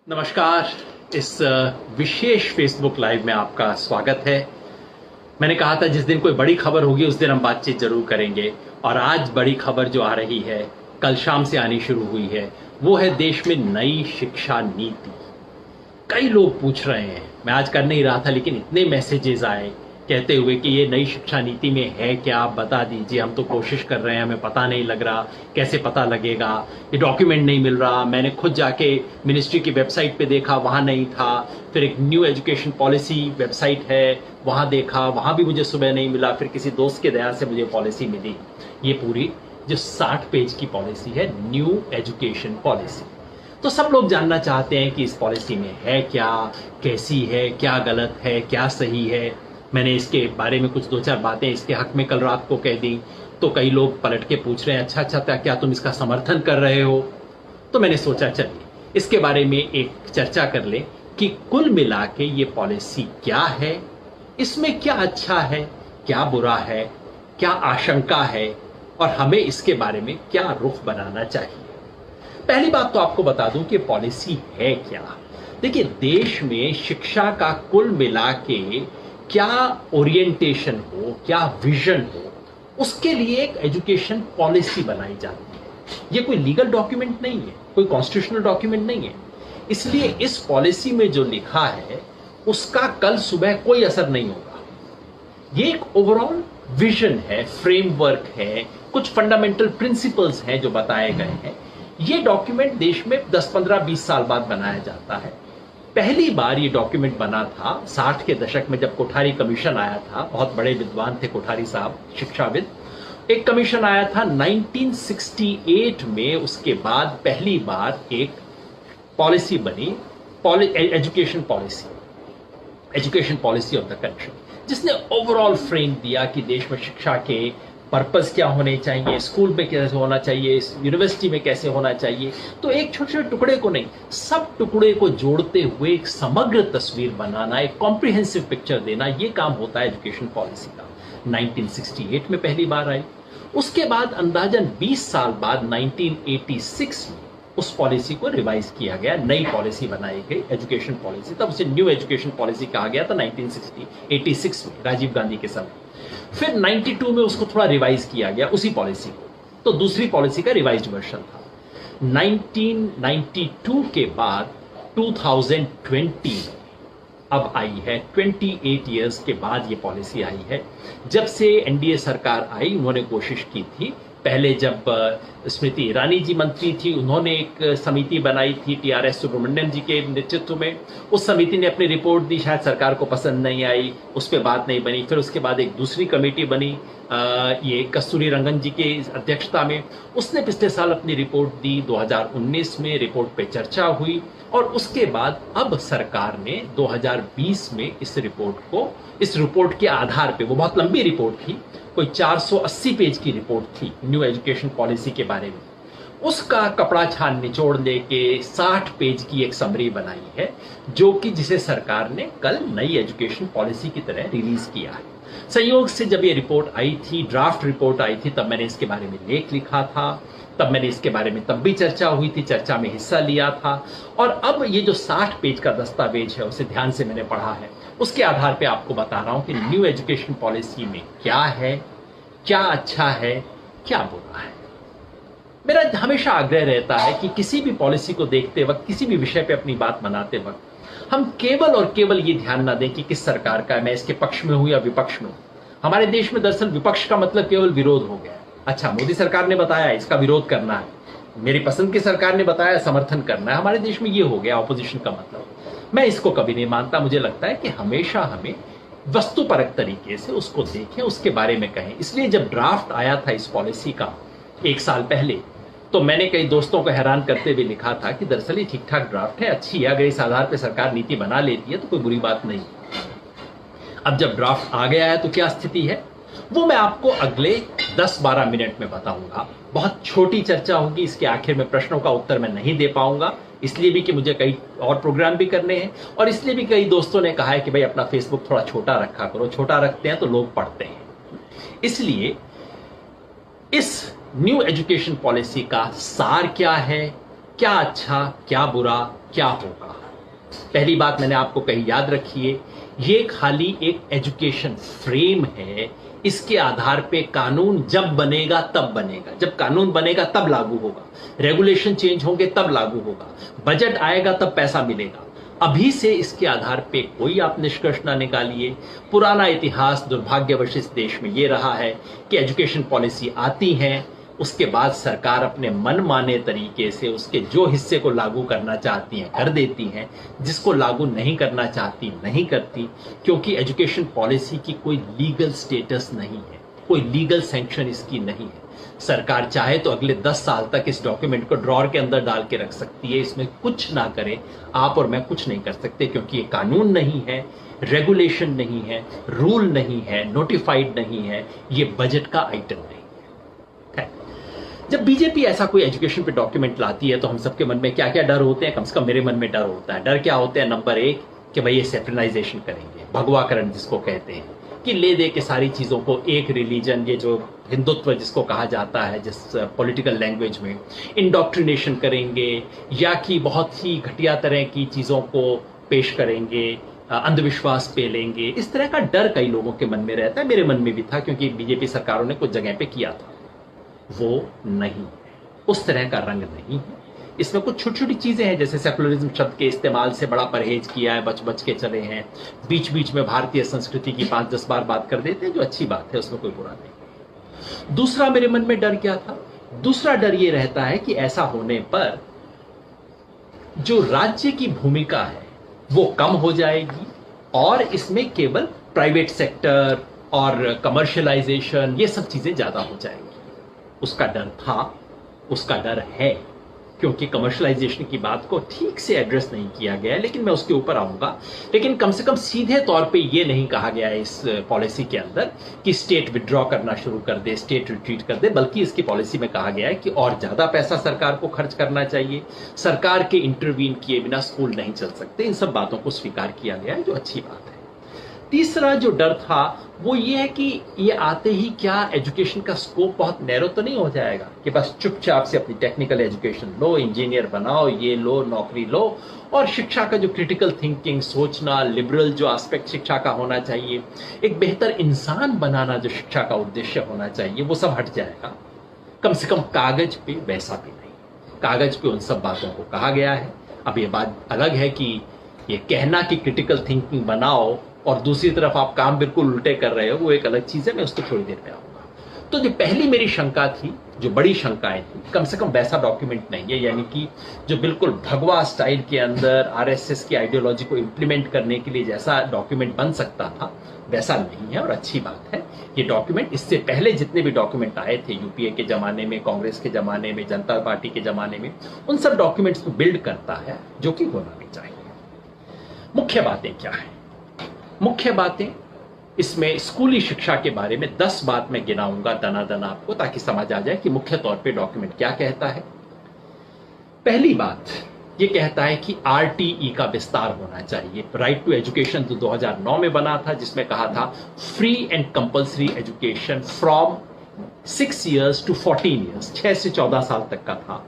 नमस्कार। इस विशेष Facebook live में आपका स्वागत है। मैंने कहा था जिस दिन कोई बड़ी खबर होगी उस दिन हम बातचीत जरूर करेंगे, और आज बड़ी खबर जो आ रही है, कल शाम से आनी शुरू हुई है, वो है देश में नई शिक्षा नीति। कई लोग पूछ रहे हैं, मैं आज कर नहीं रहा था लेकिन इतने मैसेजेस आए कहते हुए कि ये नई शिक्षा नीति में है क्या, आप बता दीजिए, हम तो कोशिश कर रहे हैं, हमें पता नहीं लग रहा, कैसे पता लगेगा, ये डॉक्यूमेंट नहीं मिल रहा। मैंने खुद जाके मिनिस्ट्री की वेबसाइट पे देखा, वहाँ नहीं था। फिर एक न्यू एजुकेशन पॉलिसी वेबसाइट है, वहाँ देखा, वहाँ भी मुझे सुबह नहीं मिला। फिर किसी दोस्त के दया से मुझे पॉलिसी मिली। ये पूरी जो 60 पेज की पॉलिसी है, न्यू एजुकेशन पॉलिसी। तो सब लोग जानना चाहते हैं कि इस पॉलिसी में है क्या, कैसी है, क्या गलत है, क्या सही है। मैंने इसके बारे में कुछ दो चार बातें इसके हक में कल रात को कह दी, तो कई लोग पलट के पूछ रहे हैं, अच्छा क्या तुम इसका समर्थन कर रहे हो? तो मैंने सोचा चलिए इसके बारे में एक चर्चा कर लें कि कुल मिला के ये पॉलिसी क्या है, इसमें क्या अच्छा है, क्या बुरा है, क्या आशंका है, और हमें इसके बारे में क्या रुख बनाना चाहिए। पहली बात तो आपको बता दूं कि पॉलिसी है क्या। देखिए, देश में शिक्षा का कुल मिला के क्या ओरिएंटेशन हो, क्या विजन हो, उसके लिए एक एजुकेशन पॉलिसी बनाई जाती है। ये कोई लीगल डॉक्यूमेंट नहीं है, कोई कॉन्स्टिट्यूशनल डॉक्यूमेंट नहीं है। इसलिए इस पॉलिसी में जो लिखा है उसका कल सुबह कोई असर नहीं होगा। ये एक ओवरऑल विजन है, फ्रेमवर्क है, कुछ फंडामेंटल प्रिंसिपल्स हैं जो बताए गए हैं। ये डॉक्यूमेंट देश में 10, 15, 20 साल बाद बनाया जाता है। पहली बार ये डॉक्यूमेंट बना था 60 के दशक में, जब कोठारी कमीशन आया था। बहुत बड़े विद्वान थे कोठारी साहब, शिक्षाविद। एक कमीशन आया था 1968 में। उसके बाद पहली बार एक पॉलिसी बनी, education policy of the country, जिसने ओवरऑल फ्रेम दिया कि देश में शिक्षा के पर्पस क्या होने चाहिए, स्कूल में कैसे होना चाहिए, यूनिवर्सिटी में कैसे होना चाहिए। तो एक छोटे छोटे टुकड़े को नहीं, सब टुकड़े को जोड़ते हुए एक समग्र तस्वीर बनाना, एक कॉम्प्रिहेंसिव पिक्चर देना, ये काम होता है एजुकेशन पॉलिसी का। 1968 में पहली बार आई। उसके बाद अंदाजन 20 साल बाद 1986 में उस पॉलिसी को रिवाइज किया गया, नई पॉलिसी बनाई गई, एजुकेशन पॉलिसी। तब उसे न्यू एजुकेशन पॉलिसी कहा गया था 1986 में, राजीव गांधी के समय। फिर 92 में उसको थोड़ा रिवाइज किया गया, उसी पॉलिसी को। तो दूसरी पॉलिसी का रिवाइज्ड वर्जन था। 1992 के बाद 2020 में अब आई है, 28 इयर्स के बाद ये पॉलिसी आई है। जब से एनडीए सरकार आई, उन्होंने कोशिश की थी। पहले जब स्मृति ईरानी जी मंत्री थी, उन्होंने एक समिति बनाई थी टीआरएस सुब्रमण्यम जी के नेतृत्व में। उस समिति ने अपनी रिपोर्ट दी, शायद सरकार को पसंद नहीं आई, उस पर बात नहीं बनी। फिर उसके बाद एक दूसरी कमेटी बनी, ये कस्तूरी रंगन जी के अध्यक्षता में। उसने पिछले साल अपनी रिपोर्ट दी, 2019 में रिपोर्ट पे चर्चा हुई, और उसके बाद अब सरकार ने 2020 में इस रिपोर्ट के आधार पे, वो बहुत लंबी रिपोर्ट थी, कोई 480 पेज की रिपोर्ट थी न्यू एजुकेशन पॉलिसी के बारे में, उसका कपड़ा छान निचोड़ लेके 60 पेज की एक समरी बनाई है, जो कि जिसे सरकार ने कल नई एजुकेशन पॉलिसी की तरह रिलीज किया है। संयोग से जब ये रिपोर्ट आई थी, ड्राफ्ट रिपोर्ट आई थी, तब मैंने इसके बारे में लेख लिखा था, तब मैंने इसके बारे में तब भी चर्चा हुई थी, चर्चा में हिस्सा लिया था। और अब ये जो 60 पेज का दस्तावेज है, उसे ध्यान से मैंने पढ़ा है। उसके आधार पे आपको बता रहा हूं कि न्यू एजुकेशन पॉलिसी में क्या है, क्या अच्छा है, क्या बुरा है। मेरा हमेशा आग्रह रहता है कि किसी भी पॉलिसी को देखते वक्त, किसी भी विषय पे अपनी बात बनाते वक्त, हम केवल और केवल ये ध्यान ना दें कि किस सरकार का है, मैं इसके पक्ष में हूं या विपक्ष में हूं। हमारे देश में दरअसल विपक्ष का मतलब केवल विरोध हो गया। अच्छा, मोदी सरकार ने बताया इसका विरोध करना है, मेरी पसंद की सरकार ने बताया समर्थन करना है। हमारे देश में ये हो गया ऑपोजिशन का मतलब। मैं इसको कभी नहीं मानता। मुझे लगता है कि हमेशा हमें वस्तुपरक तरीके से उसको देखें, उसके बारे में कहें। इसलिए जब ड्राफ्ट आया था इस पॉलिसी का 1 साल पहले, तो मैंने कई दोस्तों को हैरान करते हुए लिखा था कि दरअसल ये ठीक ठाक ड्राफ्ट है, अच्छी है, अगर इस आधार पर सरकार नीति बना लेती है तो कोई बुरी बात नहीं। अब जब ड्राफ्ट आ गया है तो क्या स्थिति है, वो मैं आपको अगले 10-12 मिनट में बताऊंगा। बहुत छोटी चर्चा होगी, इसके आखिर में प्रश्नों का उत्तर मैं नहीं दे पाऊंगा, इसलिए भी कि मुझे कई और प्रोग्राम भी करने हैं, और इसलिए भी कई दोस्तों ने कहा है कि भाई अपना फेसबुक थोड़ा छोटा रखा करो। छोटा रखते हैं तो लोग पढ़ते हैं। इसलिए इस न्यू एजुकेशन पॉलिसी का सार क्या है, क्या अच्छा, क्या बुरा, क्या होगा। पहली बात मैंने आपको कही, याद रखिए, ये खाली एक एजुकेशन फ्रेम है। इसके आधार पे कानून जब बनेगा तब बनेगा, जब कानून बनेगा तब लागू होगा, रेगुलेशन चेंज होंगे तब लागू होगा, बजट आएगा तब पैसा मिलेगा। अभी से इसके आधार पे कोई आप निष्कर्ष ना निकालिए। पुराना इतिहास दुर्भाग्यवश इस देश में ये रहा है कि एजुकेशन पॉलिसी आती है, उसके बाद सरकार अपने मनमाने तरीके से उसके जो हिस्से को लागू करना चाहती हैं कर देती हैं, जिसको लागू नहीं करना चाहती नहीं करती, क्योंकि एजुकेशन पॉलिसी की कोई लीगल स्टेटस नहीं है, कोई लीगल सैंक्शन इसकी नहीं है। सरकार चाहे तो अगले 10 साल तक इस डॉक्यूमेंट को ड्रॉर के अंदर डाल के रख सकती है, इसमें कुछ ना करे। आप और मैं कुछ नहीं कर सकते, क्योंकि ये कानून नहीं है, रेगुलेशन नहीं है, रूल नहीं है, नोटिफाइड नहीं है, ये बजट का आइटम नहीं है। जब बीजेपी ऐसा कोई एजुकेशन पे डॉक्यूमेंट लाती है तो हम सबके मन में क्या क्या डर होते हैं? कम से कम मेरे मन में डर होता है। डर क्या होते हैं? नंबर एक कि भाई ये सेकुलराइजेशन करेंगे, भगवाकरण जिसको कहते हैं, कि ले दे के सारी चीज़ों को एक रिलीजन, ये जो हिंदुत्व जिसको कहा जाता है जिस पॉलिटिकल लैंग्वेज में, इंडॉक्ट्रिनेशन करेंगे, या कि बहुत ही घटिया तरह की चीज़ों को पेश करेंगे, अंधविश्वास पे लेंगे। इस तरह का डर कई लोगों के मन में रहता है, मेरे मन में भी था, क्योंकि बीजेपी सरकारों ने कुछ जगह पे किया था। वो नहीं, उस तरह का रंग नहीं है इसमें। कुछ छोटी छोटी चीजें हैं, जैसे सेकुलरिज्म शब्द के इस्तेमाल से बड़ा परहेज किया है, बच बच के चले हैं, बीच बीच में भारतीय संस्कृति की 5-10 बार बात कर देते हैं, जो अच्छी बात है, उसमें कोई बुरा नहीं। दूसरा मेरे मन में डर क्या था? दूसरा डर ये रहता है कि ऐसा होने पर जो राज्य की भूमिका है वो कम हो जाएगी और इसमें केवल प्राइवेट सेक्टर और कमर्शियलाइजेशन, ये सब चीजें ज्यादा हो जाएंगी। उसका डर था, उसका डर है, क्योंकि कमर्शियलाइजेशन की बात को ठीक से एड्रेस नहीं किया गया है, लेकिन मैं उसके ऊपर आऊंगा। लेकिन कम से कम सीधे तौर पे ये नहीं कहा गया है इस पॉलिसी के अंदर कि स्टेट विड्रॉ करना शुरू कर दे, स्टेट रिट्रीट कर दे, बल्कि इसकी पॉलिसी में कहा गया है कि और ज्यादा पैसा सरकार को खर्च करना चाहिए, सरकार के इंटरवीन किए बिना स्कूल नहीं चल सकते। इन सब बातों को स्वीकार किया गया है, जो अच्छी बात है। तीसरा जो डर था वो ये है कि ये आते ही क्या एजुकेशन का स्कोप बहुत नैरो तो नहीं हो जाएगा कि बस चुपचाप से अपनी टेक्निकल एजुकेशन लो, इंजीनियर बनाओ, ये लो, नौकरी लो, और शिक्षा का जो क्रिटिकल थिंकिंग, सोचना, लिबरल जो एस्पेक्ट शिक्षा का होना चाहिए, एक बेहतर इंसान बनाना जो शिक्षा का उद्देश्य होना चाहिए, वो सब हट जाएगा। कम से कम कागज पे वैसा भी नहीं। कागज पे उन सब बातों को कहा गया है। अब ये बात अलग है कि ये कहना कि क्रिटिकल थिंकिंग बनाओ और दूसरी तरफ आप काम बिल्कुल उल्टे कर रहे हो, वो एक अलग चीज है, मैं उसको थोड़ी देर में आऊंगा। तो जो पहली मेरी शंका थी, जो बड़ी शंकाएं थी, कम से कम वैसा डॉक्यूमेंट नहीं है, यानी कि जो बिल्कुल भगवा स्टाइल के अंदर आरएसएस की आइडियोलॉजी को इंप्लीमेंट करने के लिए जैसा डॉक्यूमेंट बन सकता था वैसा नहीं है, और अच्छी बात है। ये डॉक्यूमेंट इससे पहले जितने भी डॉक्यूमेंट आए थे, यूपीए के जमाने में, कांग्रेस के जमाने में, जनता पार्टी के जमाने में, उन सब डॉक्यूमेंट्स को बिल्ड करता है, जो कि होना भी चाहिए। मुख्य बातें क्या है? मुख्य बातें इसमें स्कूली शिक्षा के बारे में 10 बात मैं गिनाऊंगा दना आपको, ताकि समझ आ जाए कि मुख्य तौर पे डॉक्यूमेंट क्या कहता है। पहली बात ये कहता है कि आरटीई का विस्तार होना चाहिए। राइट टू एजुकेशन तो 2009 में बना था, जिसमें कहा था free and compulsory education from 6 years to 14 years, 6 से 14 साल तक का था।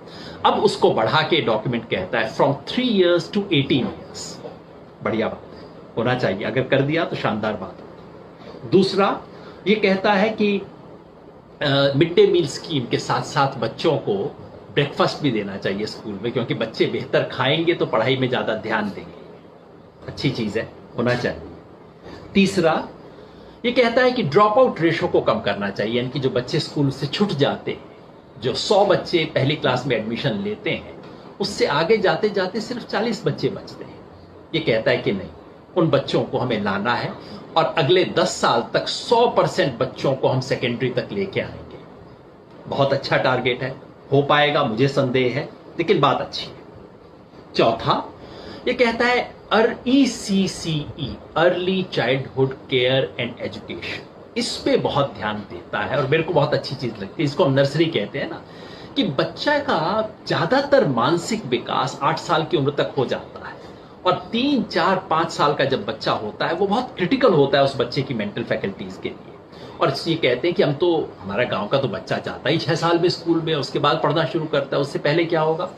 अब उसको बढ़ा के डॉक्यूमेंट कहता है फ्रॉम 3 years to 18 years। बढ़िया बात होना चाहिए, अगर कर दिया तो शानदार बात है। दूसरा ये कहता है कि मिड डे मील स्कीम के साथ साथ बच्चों को ब्रेकफास्ट भी देना चाहिए स्कूल में, क्योंकि बच्चे बेहतर खाएंगे तो पढ़ाई में ज्यादा ध्यान देंगे। अच्छी चीज है, होना चाहिए। तीसरा ये कहता है कि ड्रॉप आउट रेशो को कम करना चाहिए, यानी कि जो बच्चे स्कूल से छूट जाते हैं, जो 100 बच्चे पहली क्लास में एडमिशन लेते हैं, उससे आगे जाते जाते सिर्फ 40 बच्चे बचते हैं। ये कहता है कि नहीं, उन बच्चों को हमें लाना है और अगले 10 साल तक 100% बच्चों को हम सेकेंडरी तक लेके आएंगे। बहुत अच्छा टारगेट है, हो पाएगा मुझे संदेह है, लेकिन बात अच्छी है। चौथा ये कहता है ECCE, early childhood care and education, इस पे बहुत ध्यान देता है और मेरे को बहुत अच्छी चीज लगती है। इसको हम नर्सरी कहते हैं ना, कि बच्चा का ज्यादातर मानसिक विकास 8 साल की उम्र तक हो जाता है, और 3, 4, 5 साल का जब बच्चा होता है वो बहुत क्रिटिकल होता है उस बच्चे की मेंटल फैकल्टीज के लिए। और ये कहते हैं कि हम तो, हमारा गांव का तो बच्चा चाहता ही 6 साल में स्कूल में, उसके बाद पढ़ना शुरू करता है, उससे पहले क्या होगा?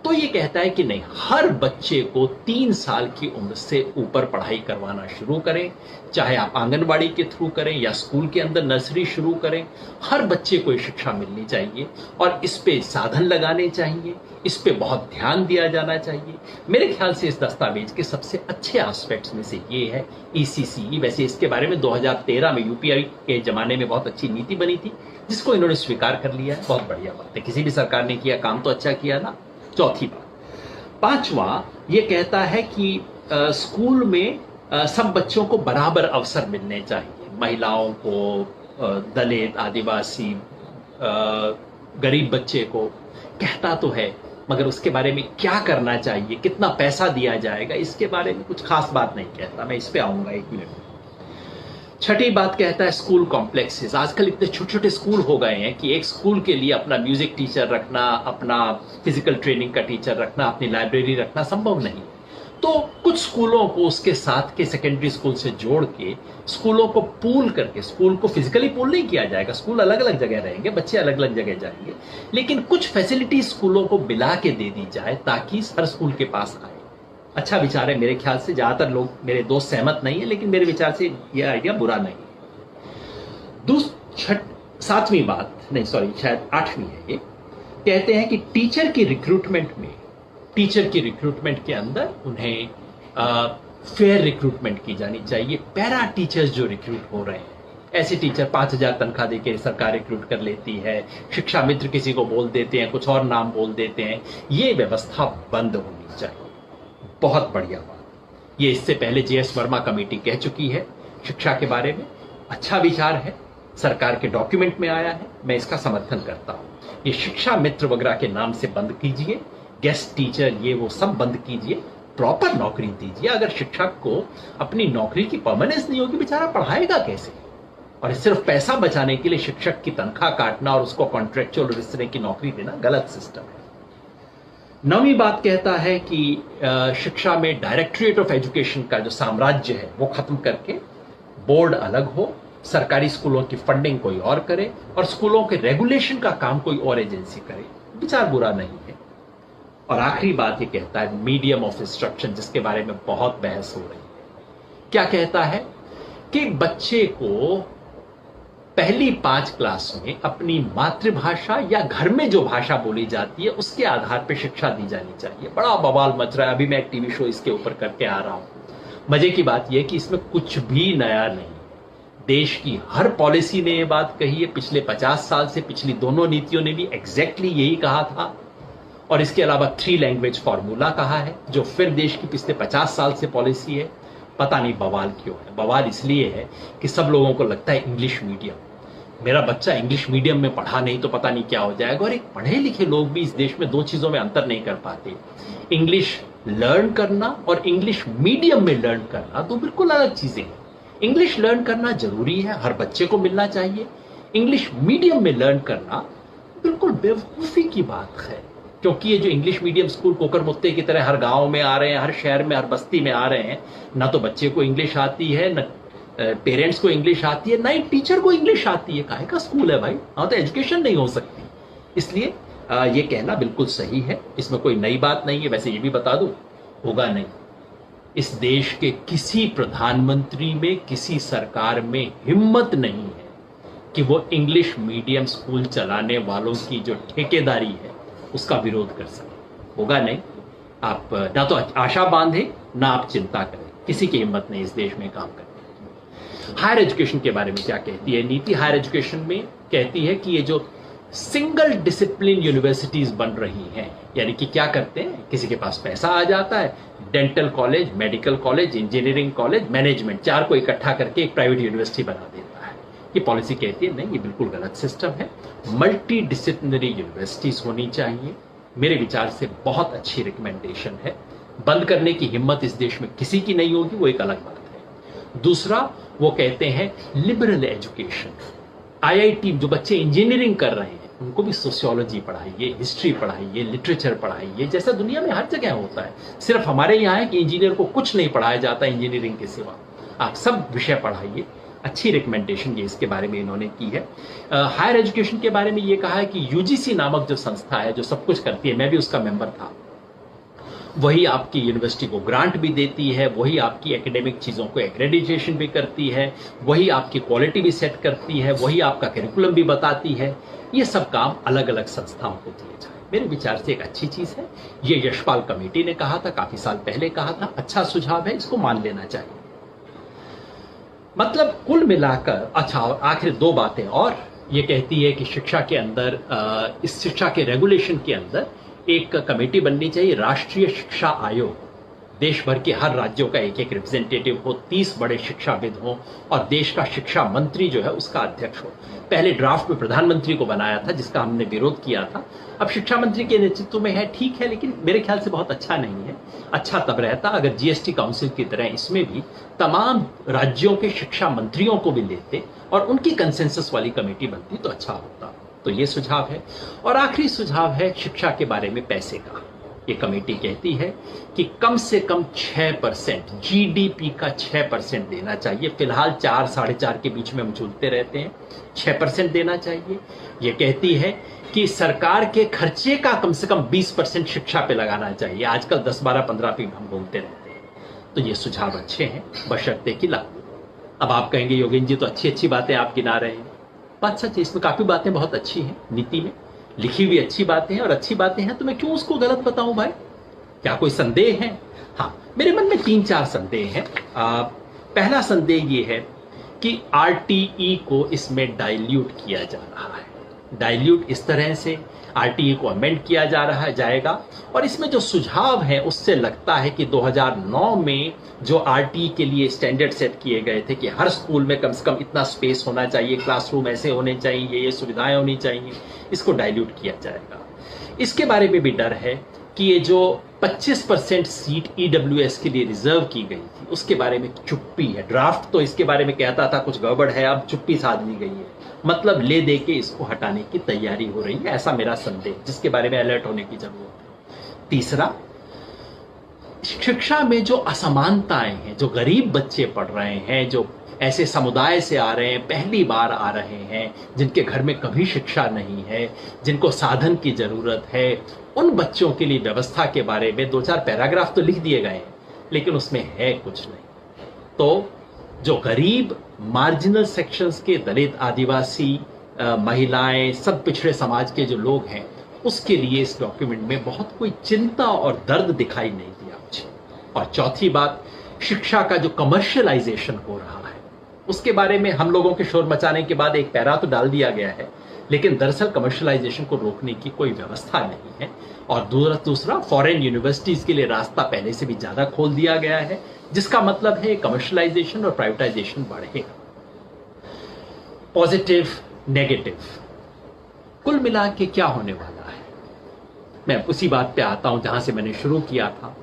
तो ये कहता है कि नहीं, हर बच्चे को 3 साल की उम्र से ऊपर पढ़ाई करवाना शुरू करें, चाहे आप आंगनबाड़ी के थ्रू करें या स्कूल के अंदर नर्सरी शुरू करें। हर बच्चे को ये शिक्षा मिलनी चाहिए और इस पे साधन लगाने चाहिए, इस पे बहुत ध्यान दिया जाना चाहिए। मेरे ख्याल से इस दस्तावेज के सबसे अच्छे एस्पेक्ट्स में से ये है ECCE। वैसे इसके बारे में 2013 में UPI के जमाने में बहुत अच्छी नीति बनी थी, जिसको इन्होंने स्वीकार कर लिया है। बहुत बढ़िया बात है, किसी भी सरकार ने किया काम तो अच्छा किया ना। चौथी बात, पांचवा ये कहता है कि स्कूल में सब बच्चों को बराबर अवसर मिलने चाहिए। महिलाओं को, दलित, आदिवासी, गरीब बच्चे को। कहता तो है, मगर उसके बारे में क्या करना चाहिए, कितना पैसा दिया जाएगा, इसके बारे में कुछ खास बात नहीं कहता। मैं इस पे आऊंगा 1 मिनट में। छठी बात कहता है स्कूल कॉम्प्लेक्सेस। आजकल इतने छोटे छोटे स्कूल हो गए हैं कि एक स्कूल के लिए अपना म्यूजिक टीचर रखना, अपना फिजिकल ट्रेनिंग का टीचर रखना, अपनी लाइब्रेरी रखना संभव नहीं। तो कुछ स्कूलों को उसके साथ के सेकेंडरी स्कूल से जोड़ के स्कूलों को पूल करके, स्कूल को फिजिकली पूल नहीं किया जाएगा, स्कूल अलग अलग जगह रहेंगे, बच्चे अलग अलग जगह जाएंगे, लेकिन कुछ फैसिलिटी स्कूलों को मिला के दे दी जाए ताकि हर स्कूल के पास आए। अच्छा विचार है मेरे ख्याल से। ज्यादातर लोग, मेरे दोस्त सहमत नहीं है, लेकिन मेरे विचार से यह आइडिया बुरा नहीं है। सातवीं बात, नहीं सॉरी, शायद 8वीं है ये। कहते हैं कि टीचर की रिक्रूटमेंट के अंदर उन्हें फेयर रिक्रूटमेंट की जानी चाहिए। पैरा टीचर्स जो रिक्रूट हो रहे हैं, ऐसे टीचर 5,000 तनख्वाह देकर सरकार रिक्रूट कर लेती है, शिक्षा मित्र किसी को बोल देते हैं, कुछ और नाम बोल देते हैं, ये व्यवस्था बंद होनी चाहिए। बहुत बढ़िया बात। ये इससे पहले JS वर्मा कमेटी कह चुकी है शिक्षा के बारे में। अच्छा विचार है, सरकार के डॉक्यूमेंट में आया है, मैं इसका समर्थन करता हूं। ये शिक्षा मित्र वगैरह के नाम से बंद कीजिए, गेस्ट टीचर ये वो सब बंद कीजिए, प्रॉपर नौकरी दीजिए। अगर शिक्षक को अपनी नौकरी की परमानेंस नहीं होगी, बेचारा पढ़ाएगा कैसे? और सिर्फ पैसा बचाने के लिए शिक्षक की तनख्वाह काटना और उसको कॉन्ट्रेक्चुअल और इस तरह की नौकरी देना गलत सिस्टम है। 9वीं बात कहता है कि शिक्षा में डायरेक्टरेट ऑफ एजुकेशन का जो साम्राज्य है वो खत्म करके बोर्ड अलग हो, सरकारी स्कूलों की फंडिंग कोई और करे और स्कूलों के रेगुलेशन का काम कोई और एजेंसी करे। विचार बुरा नहीं है। और आखिरी बात ये कहता है मीडियम ऑफ इंस्ट्रक्शन, जिसके बारे में बहुत बहस हो रही है। क्या कहता है कि बच्चे को पहली 5 क्लास में अपनी मातृभाषा या घर में जो भाषा बोली जाती है उसके आधार पर शिक्षा दी जानी चाहिए। बड़ा बवाल मच रहा है, अभी मैं एक टीवी शो इसके ऊपर करके आ रहा हूं। मजे की बात यह कि इसमें कुछ भी नया नहीं। देश की हर पॉलिसी ने यह बात कही है, पिछले 50 साल से पिछली दोनों नीतियों ने भी एग्जैक्टली यही कहा था। और इसके अलावा 3 लैंग्वेज फॉर्मूला कहा है, जो फिर देश की पिछले 50 साल से पॉलिसी है। पता नहीं बवाल क्यों है। बवाल इसलिए है कि सब लोगों को लगता है इंग्लिश मीडियम, मेरा बच्चा इंग्लिश मीडियम में पढ़ा नहीं तो पता नहीं क्या हो जाएगा। और एक पढ़े लिखे लोग भी इस देश में 2 चीजों में अंतर नहीं कर पाते। इंग्लिश लर्न करना और इंग्लिश मीडियम में लर्न करना 2 बिल्कुल अलग चीजें हैं। इंग्लिश लर्न करना जरूरी है, हर बच्चे को मिलना चाहिए। इंग्लिश मीडियम में लर्न करना बिल्कुल बेवकूफी की बात है, क्योंकि ये जो इंग्लिश मीडियम स्कूल कोकर मुत्ते की तरह हर गांव में आ रहे हैं, हर शहर में, हर बस्ती में आ रहे हैं, ना तो बच्चे को इंग्लिश आती है, न पेरेंट्स को इंग्लिश आती है, ना ही टीचर को इंग्लिश आती है। काहे का स्कूल है भाई? हाँ, तो एजुकेशन नहीं हो सकती। इसलिए ये कहना बिल्कुल सही है, इसमें कोई नई बात नहीं है। वैसे ये भी बता दूं, होगा नहीं। इस देश के किसी प्रधानमंत्री में, किसी सरकार में हिम्मत नहीं है कि वो इंग्लिश मीडियम स्कूल चलाने वालों की जो ठेकेदारी है उसका विरोध कर सके। होगा नहीं। आप ना तो आशा बांधे, ना आप चिंता करें, किसी की हिम्मत नहीं इस देश में काम करने। हायर एजुकेशन के बारे में क्या कहती है नीति? हायर एजुकेशन में कहती है कि ये जो सिंगल डिसिप्लिन यूनिवर्सिटीज बन रही हैं, यानी कि क्या करते हैं, किसी के पास पैसा आ जाता है, dental college, medical college, engineering college, management, 4 को इकट्ठा करके एक प्राइवेट यूनिवर्सिटी बना देता है। ये पॉलिसी कहती है नहीं, ये बिल्कुल गलत सिस्टम है। मल्टी डिसिप्लिनरी यूनिवर्सिटीज होनी चाहिए। मेरे विचार से बहुत अच्छी रिकमेंडेशन है। बंद करने की हिम्मत इस देश में किसी की नहीं होगी, वो एक अलग बात है। दूसरा, वो कहते हैं लिबरल एजुकेशन। IIT जो बच्चे इंजीनियरिंग कर रहे हैं उनको भी सोशियोलॉजी पढ़ाइए, हिस्ट्री पढ़ाइए, लिटरेचर पढ़ाइए, जैसा दुनिया में हर जगह होता है। सिर्फ हमारे यहाँ है कि इंजीनियर को कुछ नहीं पढ़ाया जाता इंजीनियरिंग के सिवा। आप सब विषय पढ़ाइए। अच्छी रिकमेंडेशन ये इसके बारे में इन्होंने की है। हायर एजुकेशन के बारे में ये कहा है कि UGC नामक जो संस्था है जो सब कुछ करती है, मैं भी उसका मेंबर था, वही आपकी यूनिवर्सिटी को ग्रांट भी देती है, वही आपकी एकेडमिक चीज़ों को एक्रेडिटेशन भी करती है, वही आपकी क्वालिटी भी सेट करती है, वही आपका करिकुलम भी बताती है। ये सब काम अलग अलग संस्थाओं को दिए जाए, मेरे विचार से एक अच्छी चीज़ है। ये यशपाल कमेटी ने कहा था, काफ़ी साल पहले कहा था, अच्छा सुझाव है, इसको मान लेना चाहिए। मतलब कुल मिलाकर अच्छा, और आखिर दो बातें और ये कहती है कि शिक्षा के अंदर इस शिक्षा के रेगुलेशन के अंदर एक कमेटी बननी चाहिए, राष्ट्रीय शिक्षा आयोग। देश भर के हर राज्यों का एक एक रिप्रेजेंटेटिव हो, 30 बड़े शिक्षाविद हों और देश का शिक्षा मंत्री जो है उसका अध्यक्ष हो। पहले ड्राफ्ट में प्रधानमंत्री को बनाया था, जिसका हमने विरोध किया था। अब शिक्षा मंत्री के नेतृत्व में है, ठीक है, लेकिन मेरे ख्याल से बहुत अच्छा नहीं है। अच्छा तब रहता अगर जीएसटी काउंसिल की तरह इसमें भी तमाम राज्यों के शिक्षा मंत्रियों को भी लेते और उनकी कंसेंसस वाली कमेटी बनती तो अच्छा होता। तो ये सुझाव है। और आखिरी सुझाव है शिक्षा के बारे में पैसे का। ये कमेटी कहती है कि कम से कम 6%, जीडीपी का 6% देना चाहिए। फिलहाल 4 साढ़े 4 के बीच में हम झूलते रहते हैं, 6% देना चाहिए। ये कहती है कि सरकार के खर्चे का कम से कम 20% शिक्षा पे लगाना चाहिए। आजकल 10, 12, 15 पे हम बोलते रहते हैं। तो ये सुझाव अच्छे हैं, बशर्ते कि लागू। अब आप कहेंगे योगेंद्र जी तो अच्छी अच्छी बातें आप गिना रहे हैं। बात सच है, इसमें काफी बातें बहुत अच्छी हैं, नीति में लिखी हुई अच्छी बातें हैं और अच्छी बातें हैं, तो मैं क्यों उसको गलत बताऊं भाई? क्या कोई संदेह है? हाँ, मेरे मन में 3-4 संदेह हैं। पहला संदेह ये है कि आरटीई को इसमें डाइल्यूट किया जा रहा है। डाइल्यूट इस तरह से आरटीई को अमेंड किया जा रहा है जाएगा, और इसमें जो सुझाव है उससे लगता है कि 2009 में जो आरटीई के लिए स्टैंडर्ड सेट किए गए थे कि हर स्कूल में कम से कम इतना स्पेस होना चाहिए, क्लासरूम ऐसे होने चाहिए, ये सुविधाएं होनी चाहिए, इसको डाइल्यूट किया जाएगा। इसके बारे में भी डर है कि ये जो 25% सीट ईडब्ल्यूएस के लिए रिजर्व की गई थी उसके बारे में चुप्पी है। ड्राफ्ट तो इसके बारे में कहता था कुछ गड़बड़ है, अब चुप्पी साध ली गई है, मतलब ले दे के इसको हटाने की तैयारी हो रही है, ऐसा मेरा संदेह, जिसके बारे में अलर्ट होने की जरूरत है। तीसरा, शिक्षा में जो असमानताएं हैं, जो गरीब बच्चे पढ़ रहे हैं, जो ऐसे समुदाय से आ रहे हैं, पहली बार आ रहे हैं, जिनके घर में कभी शिक्षा नहीं है, जिनको साधन की जरूरत है, उन बच्चों के लिए व्यवस्था के बारे में 2-4 पैराग्राफ तो लिख दिए गए हैं, लेकिन उसमें है कुछ नहीं। तो जो गरीब मार्जिनल सेक्शंस के दलित, आदिवासी, महिलाएं, सब पिछड़े समाज के जो लोग हैं, उसके लिए इस डॉक्यूमेंट में बहुत कोई चिंता और दर्द दिखाई नहीं दिया मुझे। और चौथी बात, शिक्षा का जो कमर्शियलाइजेशन हो रहा है उसके बारे में हम लोगों के शोर मचाने के बाद एक पैरा तो डाल दिया गया है, लेकिन दरअसल कमर्शियलाइजेशन को रोकने की कोई व्यवस्था नहीं है। और दूसरा, फॉरेन यूनिवर्सिटीज के लिए रास्ता पहले से भी ज्यादा खोल दिया गया है, जिसका मतलब है कमर्शियलाइजेशन और प्राइवेटाइजेशन बढ़ेगा। पॉजिटिव, नेगेटिव, कुल मिला के क्या होने वाला है? मैं उसी बात पे आता हूं जहां से मैंने शुरू किया था।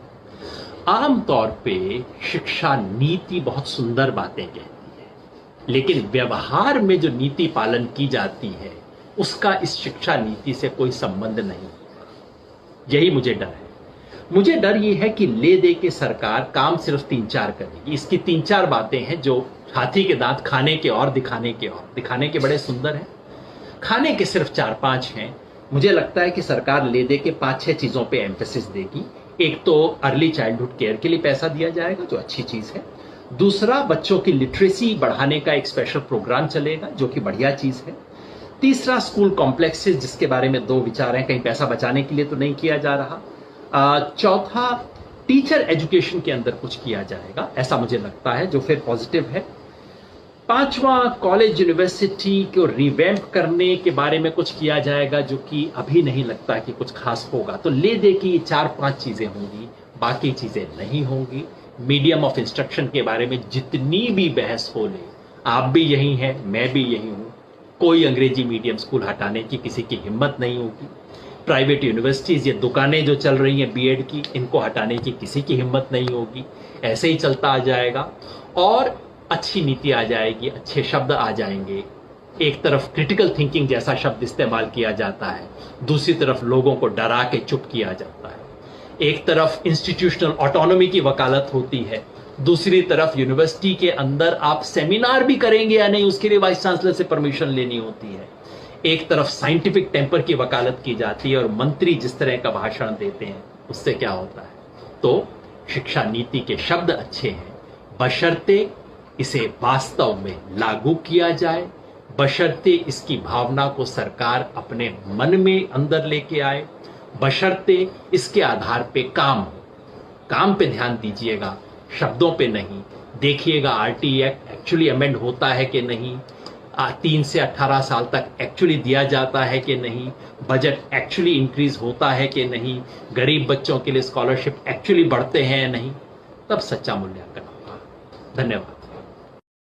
आमतौर पे शिक्षा नीति बहुत सुंदर बातें कहती है, लेकिन व्यवहार में जो नीति पालन की जाती है उसका इस शिक्षा नीति से कोई संबंध नहीं। यही मुझे डर है। मुझे डर ये है कि ले दे के सरकार काम सिर्फ 3-4 करेगी। इसकी 3-4 बातें हैं जो हाथी के दांत खाने के और दिखाने के, और दिखाने के बड़े सुंदर हैं, खाने के सिर्फ 4-5 हैं। मुझे लगता है कि सरकार ले दे के 5-6 चीजों पे एम्फेसिस देगी। एक तो अर्ली चाइल्डहुड केयर के लिए पैसा दिया जाएगा, जो अच्छी चीज है। दूसरा, बच्चों की लिटरेसी बढ़ाने का एक स्पेशल प्रोग्राम चलेगा, जो कि बढ़िया चीज है। तीसरा, स्कूल कॉम्प्लेक्सेस, जिसके बारे में 2 विचार हैं, कहीं पैसा बचाने के लिए तो नहीं किया जा रहा। चौथा, टीचर एजुकेशन के अंदर कुछ किया जाएगा, ऐसा मुझे लगता है, जो फिर पॉजिटिव है। पांचवा, कॉलेज यूनिवर्सिटी को रिवैम्प करने के बारे में कुछ किया जाएगा, जो कि अभी नहीं लगता कि कुछ खास होगा। तो ले दे की 4-5 चीजें होंगी, बाकी चीजें नहीं होंगी। मीडियम ऑफ इंस्ट्रक्शन के बारे में जितनी भी बहस हो ले, आप भी यही हैं, मैं भी यही हूं, कोई अंग्रेजी मीडियम स्कूल हटाने की किसी की हिम्मत नहीं होगी। प्राइवेट यूनिवर्सिटीज, ये दुकानें जो चल रही हैं बीएड की, इनको हटाने की किसी की हिम्मत नहीं होगी। ऐसे ही चलता आ जाएगा और अच्छी नीति आ जाएगी, अच्छे शब्द आ जाएंगे। एक तरफ क्रिटिकल थिंकिंग जैसा शब्द इस्तेमाल किया जाता है, दूसरी तरफ लोगों को डरा के चुप किया जाता है। एक तरफ इंस्टीट्यूशनल ऑटोनॉमी की वकालत होती है, दूसरी तरफ यूनिवर्सिटी के अंदर आप सेमिनार भी करेंगे या नहीं उसके लिए वाइस चांसलर से परमिशन लेनी होती है। एक तरफ साइंटिफिक टेम्पर की वकालत की जाती है और मंत्री जिस तरह का भाषण देते हैं उससे क्या होता है, तो शिक्षा नीति के शब्द अच्छे हैं, बशर्ते इसे वास्तव में लागू किया जाए, बशर्ते इसकी भावना को सरकार अपने मन में अंदर लेके आए, बशर्ते इसके आधार पे काम पे ध्यान दीजिएगा, शब्दों पे नहीं। देखिएगा आरटी एक्ट एक्चुअली अमेंड होता है कि नहीं, 3 से 18 साल तक एक्चुअली दिया जाता है कि नहीं, बजट एक्चुअली इंक्रीज होता है कि नहीं, गरीब बच्चों के लिए स्कॉलरशिप एक्चुअली बढ़ते हैं या नहीं, तब सच्चा मूल्यांकन होगा। धन्यवाद।